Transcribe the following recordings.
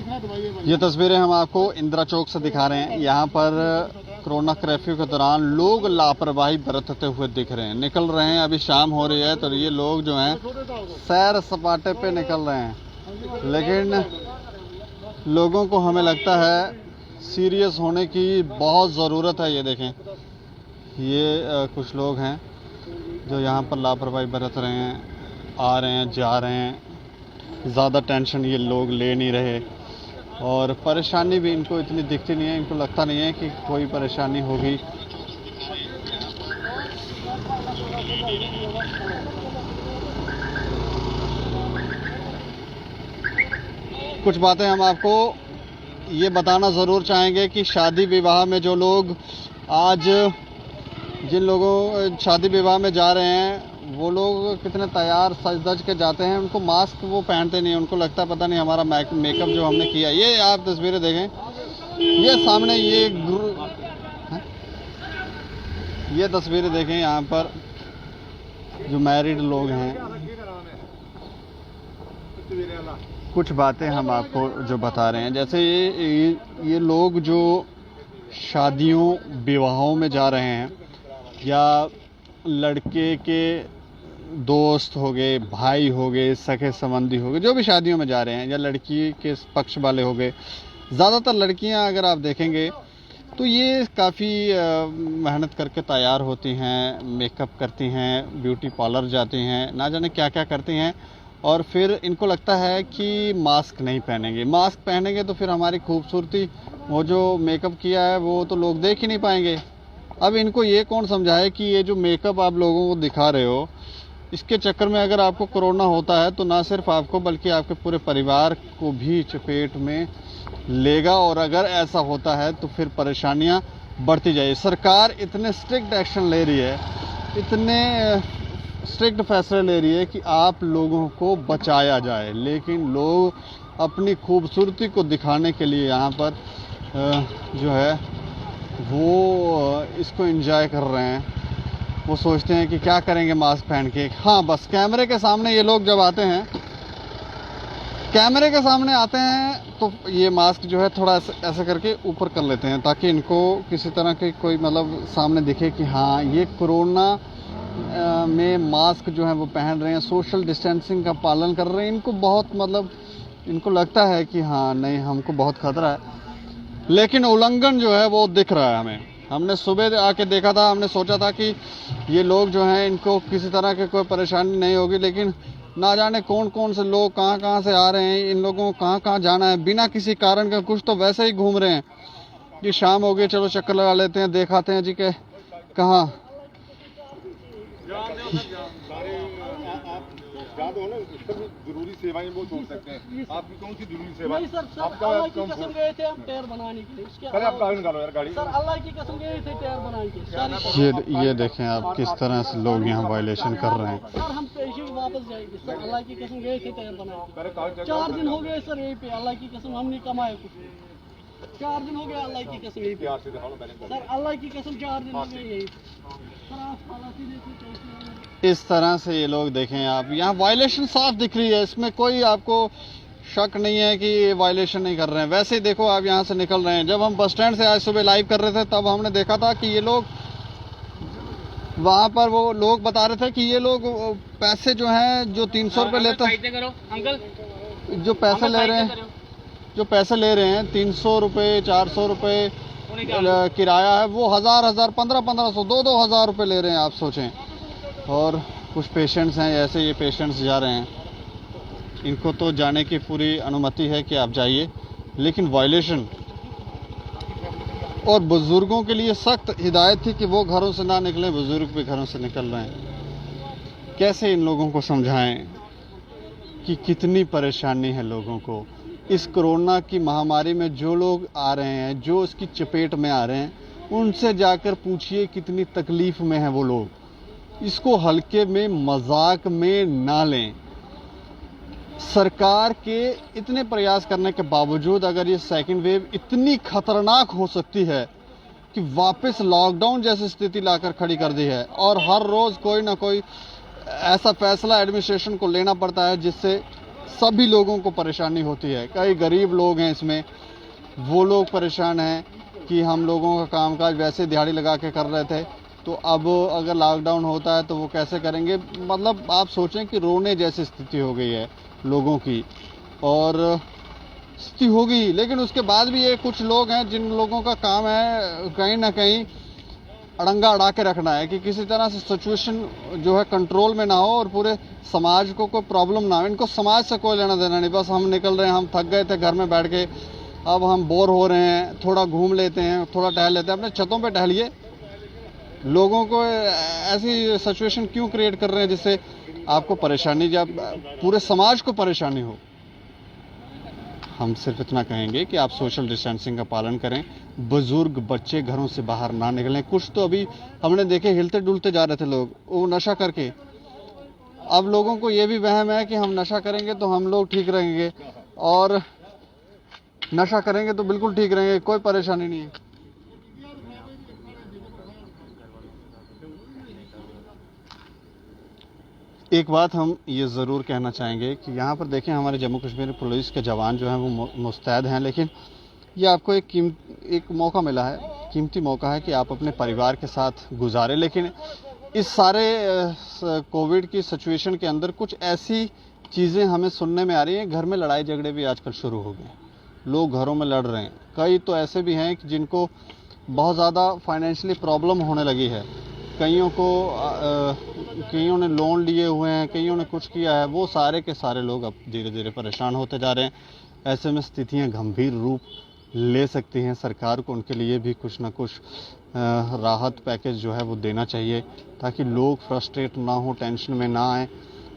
ये तस्वीरें हम आपको इंदिरा चौक से दिखा रहे हैं। यहाँ पर कोरोना कर्फ्यू के दौरान लोग लापरवाही बरतते हुए दिख रहे हैं, निकल रहे हैं। अभी शाम हो रही है तो ये लोग जो हैं सैर सपाटे पे निकल रहे हैं, लेकिन लोगों को हमें लगता है सीरियस होने की बहुत ज़रूरत है। ये देखें, ये कुछ लोग हैं जो यहाँ पर लापरवाही बरत रहे हैं, आ रहे हैं जा रहे हैं। ज़्यादा टेंशन ये लोग ले नहीं रहे और परेशानी भी इनको इतनी दिखती नहीं है। इनको लगता नहीं है कि कोई परेशानी होगी। कुछ बातें हम आपको ये बताना ज़रूर चाहेंगे कि शादी विवाह में जो लोग आज जिन लोगों शादी विवाह में जा रहे हैं वो लोग कितने तैयार सज धज के जाते हैं। उनको मास्क वो पहनते नहीं, उनको लगता है पता नहीं हमारा मेकअप जो हमने किया। ये आप तस्वीरें देखें, ये सामने ये तस्वीरें देखें। यहाँ पर जो मैरिड लोग हैं, कुछ बातें हम आपको जो बता रहे हैं, जैसे ये लोग जो शादियों विवाहों में जा रहे हैं या लड़के के दोस्त हो गए, भाई हो गए, सगे संबंधी हो गए, जो भी शादियों में जा रहे हैं, या लड़की के पक्ष वाले हो गए, ज़्यादातर लड़कियां अगर आप देखेंगे तो ये काफ़ी मेहनत करके तैयार होती हैं, मेकअप करती हैं, ब्यूटी पार्लर जाती हैं, ना जाने क्या क्या करती हैं। और फिर इनको लगता है कि मास्क नहीं पहनेंगे, मास्क पहनेंगे तो फिर हमारी खूबसूरती, वो जो मेकअप किया है वो तो लोग देख ही नहीं पाएंगे। अब इनको ये कौन समझाए कि ये जो मेकअप आप लोगों को दिखा रहे हो, इसके चक्कर में अगर आपको कोरोना होता है तो ना सिर्फ आपको बल्कि आपके पूरे परिवार को भी चपेट में लेगा। और अगर ऐसा होता है तो फिर परेशानियां बढ़ती जाए। सरकार इतने स्ट्रिक्ट एक्शन ले रही है, इतने स्ट्रिक्ट फैसले ले रही है कि आप लोगों को बचाया जाए, लेकिन लोग अपनी खूबसूरती को दिखाने के लिए यहाँ पर जो है वो इसको एंजॉय कर रहे हैं। वो सोचते हैं कि क्या करेंगे मास्क पहन के। हाँ, बस कैमरे के सामने ये लोग जब आते हैं, कैमरे के सामने आते हैं तो ये मास्क जो है थोड़ा ऐसे करके ऊपर कर लेते हैं ताकि इनको किसी तरह के कोई मतलब सामने दिखे कि हाँ ये कोरोना में मास्क जो है वो पहन रहे हैं, सोशल डिस्टेंसिंग का पालन कर रहे हैं। इनको बहुत मतलब इनको लगता है कि हाँ नहीं हमको बहुत खतरा है, लेकिन उल्लंघन जो है वो दिख रहा है हमें। हमने सुबह आके देखा था, हमने सोचा था कि ये लोग जो हैं इनको किसी तरह की कोई परेशानी नहीं होगी, लेकिन ना जाने कौन कौन से लोग कहाँ कहाँ से आ रहे हैं, इन लोगों को कहाँ कहाँ जाना है बिना किसी कारण के। कुछ तो वैसे ही घूम रहे हैं कि शाम हो गई चलो चक्कर लगा लेते हैं, देखाते हैं जी के कहाँ। जरूरी सेवाएं वो छोड़ सकते हैं। आपकी कौन सी जरूरी सेवा? नहीं सर, अल्लाह की कसम गए थे हम टायर बनाने के लिए। पहले आप गाड़ी निकालो यार, गाड़ी। सर अल्लाह की कसम गए थे टायर बनाने के लिए। ये देखें आप किस तरह से लोग यहाँ वायलेशन कर रहे हैं। सर हम पेशी वापस जाएंगे सर, अल्लाह की कसम गए थे टायर बनाने। 4 दिन हो गए सर यहीं पे, अल्लाह की कसम हम नहीं कमाए कुछ। 4 दिन हो गए अल्लाह की कसम यहीं पे सर, अल्लाह की कसम 4 दिन हो गए यहीं सर। आप हालात देखिए इस तरह से ये लोग देखें आप, यहाँ वायलेशन साफ दिख रही है, इसमें कोई आपको शक नहीं है कि ये वायलेशन नहीं कर रहे हैं। वैसे ही देखो आप यहाँ से निकल रहे हैं। जब हम बस स्टैंड से आज सुबह लाइव कर रहे थे तब हमने देखा था कि ये लोग वहाँ पर वो लोग बता रहे थे कि ये लोग पैसे जो हैं जो 300 रुपये लेते हैं, जो पैसे ले रहे हैं 300 रुपये 400 रुपये किराया है, वो 1000 1500 2-2 हज़ार रुपये ले रहे हैं। आप सोचें। और कुछ पेशेंट्स हैं ऐसे, ये पेशेंट्स जा रहे हैं, इनको तो जाने की पूरी अनुमति है कि आप जाइए, लेकिन वायलेशन। और बुज़ुर्गों के लिए सख्त हिदायत थी कि वो घरों से ना निकलें, बुज़ुर्ग भी घरों से निकल रहे हैं। कैसे इन लोगों को समझाएं कि कितनी परेशानी है लोगों को इस कोरोना की महामारी में। जो लोग आ रहे हैं, जो इसकी चपेट में आ रहे हैं, उनसे जाकर पूछिए कितनी तकलीफ़ में है वो लोग। इसको हल्के में मजाक में ना लें। सरकार के इतने प्रयास करने के बावजूद अगर ये सेकंड वेव इतनी खतरनाक हो सकती है कि वापस लॉकडाउन जैसी स्थिति लाकर खड़ी कर दी है, और हर रोज़ कोई ना कोई ऐसा फैसला एडमिनिस्ट्रेशन को लेना पड़ता है जिससे सभी लोगों को परेशानी होती है। कई गरीब लोग हैं इसमें, वो लोग परेशान हैं कि हम लोगों का कामकाज वैसे दिहाड़ी लगा के कर रहे थे, तो अब अगर लॉकडाउन होता है तो वो कैसे करेंगे। मतलब आप सोचें कि रोने जैसी स्थिति हो गई है लोगों की, और स्थिति होगी। लेकिन उसके बाद भी ये कुछ लोग हैं जिन लोगों का काम है कहीं ना कहीं अड़ंगा अड़ा के रखना है कि किसी तरह से सिचुएशन जो है कंट्रोल में ना हो और पूरे समाज को कोई प्रॉब्लम ना हो। इनको समाज से कोई लेना देना नहीं, बस हम निकल रहे हैं, हम थक गए थे घर में बैठ के, अब हम बोर हो रहे हैं, थोड़ा घूम लेते हैं, थोड़ा टहल लेते हैं। अपने छतों पे टहलिए। लोगों को ऐसी सिचुएशन क्यों क्रिएट कर रहे हैं जिससे आपको परेशानी, जब पूरे समाज को परेशानी हो। हम सिर्फ इतना कहेंगे कि आप सोशल डिस्टेंसिंग का पालन करें, बुजुर्ग बच्चे घरों से बाहर ना निकलें। कुछ तो अभी हमने देखे हिलते डुलते जा रहे थे लोग, वो नशा करके। अब लोगों को ये भी वहम है कि हम नशा करेंगे तो हम लोग ठीक रहेंगे, और नशा करेंगे तो बिल्कुल ठीक रहेंगे, कोई परेशानी नहीं है। एक बात हम ये ज़रूर कहना चाहेंगे कि यहाँ पर देखें, हमारे जम्मू कश्मीर पुलिस के जवान जो हैं वो मुस्तैद हैं, लेकिन ये आपको एक मौका मिला है, कीमती मौका है कि आप अपने परिवार के साथ गुजारें। लेकिन इस सारे कोविड की सिचुएशन के अंदर कुछ ऐसी चीज़ें हमें सुनने में आ रही हैं। घर में लड़ाई झगड़े भी आजकल शुरू हो गए, लोग घरों में लड़ रहे हैं। कई तो ऐसे भी हैं कि जिनको बहुत ज़्यादा फाइनेंशियली प्रॉब्लम होने लगी है, कईयों ने लोन लिए हुए हैं, कईयों ने कुछ किया है। वो सारे के सारे लोग अब धीरे धीरे परेशान होते जा रहे हैं। ऐसे में स्थितियां गंभीर रूप ले सकती हैं। सरकार को उनके लिए भी कुछ ना कुछ राहत पैकेज जो है वो देना चाहिए, ताकि लोग फ्रस्ट्रेट ना हो, टेंशन में ना आए,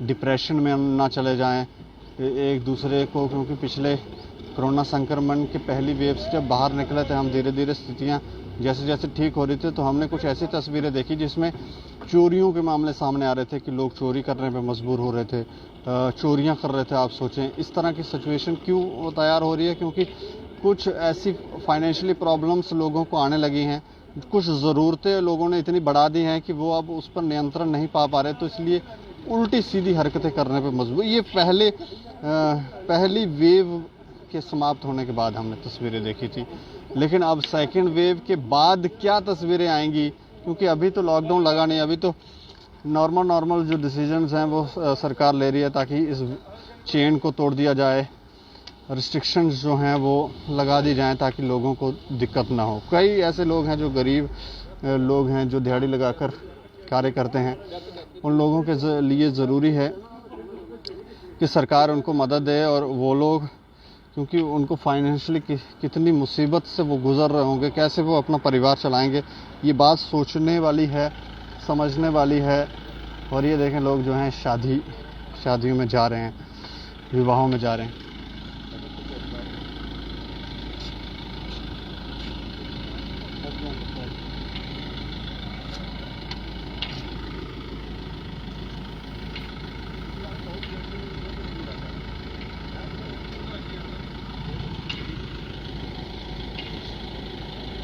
डिप्रेशन में ना चले जाएं एक दूसरे को। क्योंकि पिछले कोरोना संक्रमण के पहली वेव से जब बाहर निकले थे हम, धीरे धीरे स्थितियां जैसे जैसे ठीक हो रही थी, तो हमने कुछ ऐसी तस्वीरें देखी जिसमें चोरियों के मामले सामने आ रहे थे कि लोग चोरी करने पे मजबूर हो रहे थे, चोरियां कर रहे थे। आप सोचें इस तरह की सिचुएशन क्यों तैयार हो रही है, क्योंकि कुछ ऐसी फाइनेंशियली प्रॉब्लम्स लोगों को आने लगी हैं, कुछ ज़रूरतें लोगों ने इतनी बढ़ा दी हैं कि वो अब उस पर नियंत्रण नहीं पा रहे, तो इसलिए उल्टी सीधी हरकतें करने पर मजबूर। ये पहली वेव के समाप्त होने के बाद हमने तस्वीरें देखी थी, लेकिन अब सेकेंड वेव के बाद क्या तस्वीरें आएंगी, क्योंकि अभी तो लॉकडाउन लगा नहीं, अभी तो नॉर्मल जो डिसीजंस हैं वो सरकार ले रही है ताकि इस चेन को तोड़ दिया जाए, रिस्ट्रिक्शंस जो हैं वो लगा दी जाएं ताकि लोगों को दिक्कत ना हो। कई ऐसे लोग हैं जो गरीब लोग हैं, जो दिहाड़ी लगाकर कार्य करते हैं, उन लोगों के लिए ज़रूरी है कि सरकार उनको मदद दे। और वो लोग, क्योंकि उनको फाइनेंशियली कितनी मुसीबत से वो गुजर रहे होंगे, कैसे वो अपना परिवार चलाएंगे, ये बात सोचने वाली है, समझने वाली है। और ये देखें लोग जो हैं शादियों में जा रहे हैं, विवाहों में जा रहे हैं।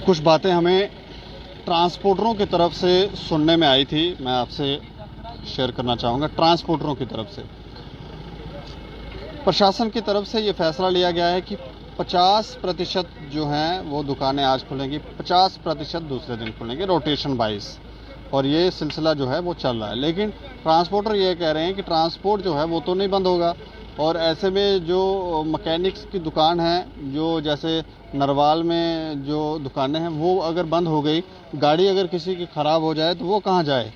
कुछ बातें हमें ट्रांसपोर्टरों की तरफ से सुनने में आई थी, मैं आपसे शेयर करना चाहूँगा। ट्रांसपोर्टरों की तरफ से, प्रशासन की तरफ से ये फैसला लिया गया है कि 50% जो हैं वो दुकानें आज खुलेंगी, 50% दूसरे दिन खुलेंगे, रोटेशन वाइज। और ये सिलसिला जो है वो चल रहा है। लेकिन ट्रांसपोर्टर ये कह रहे हैं कि ट्रांसपोर्ट जो है वो तो नहीं बंद होगा, और ऐसे में जो मैकेनिक्स की दुकान है, जो जैसे नरवाल में जो दुकानें हैं, वो अगर बंद हो गई, गाड़ी अगर किसी की ख़राब हो जाए तो वो कहाँ जाए।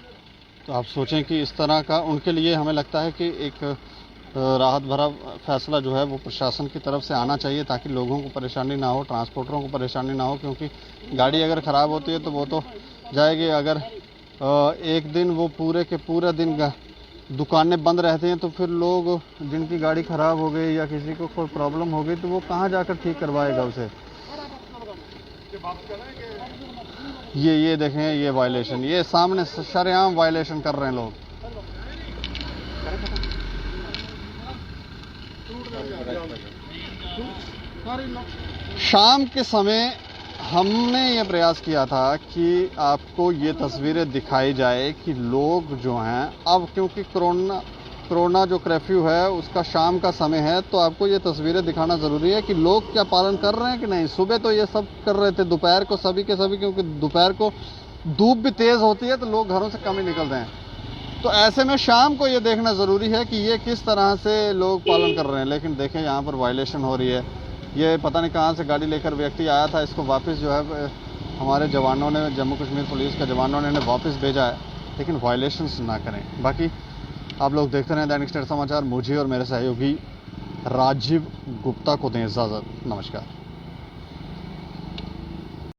तो आप सोचें कि इस तरह का उनके लिए हमें लगता है कि एक राहत भरा फैसला जो है वो प्रशासन की तरफ से आना चाहिए, ताकि लोगों को परेशानी ना हो, ट्रांसपोर्टरों को परेशानी ना हो। क्योंकि गाड़ी अगर ख़राब होती है तो वो तो जाएगी, अगर एक दिन वो पूरे के पूरा दिन दुकानें बंद रहती हैं तो फिर लोग जिनकी गाड़ी ख़राब हो गई या किसी को कोई प्रॉब्लम हो गई तो वो कहाँ जाकर ठीक करवाएगा उसे। ये देखें, ये वायलेशन, ये सामने शरेआम वायलेशन कर रहे हैं लोग। शाम के समय हमने ये प्रयास किया था कि आपको ये तस्वीरें दिखाई जाए कि लोग जो हैं अब, क्योंकि कोरोना कोरोना जो कर्फ्यू है उसका शाम का समय है, तो आपको ये तस्वीरें दिखाना ज़रूरी है कि लोग क्या पालन कर रहे हैं कि नहीं। सुबह तो ये सब कर रहे थे, दोपहर को सभी के सभी, क्योंकि दोपहर को धूप भी तेज़ होती है तो लोग घरों से कम ही निकलते हैं। तो ऐसे में शाम को ये देखना ज़रूरी है कि ये किस तरह से लोग पालन कर रहे हैं। लेकिन देखें यहाँ पर वायलेशन हो रही है। ये पता नहीं कहाँ से गाड़ी लेकर व्यक्ति आया था, इसको वापस जो है हमारे जवानों ने, जम्मू कश्मीर पुलिस के जवानों ने वापस भेजा है, लेकिन वायलेशंस ना करें। बाकी आप लोग देखते रहें दैनिक स्टेट समाचार। मुझे और मेरे सहयोगी राजीव गुप्ता को दें इजाज़त। नमस्कार।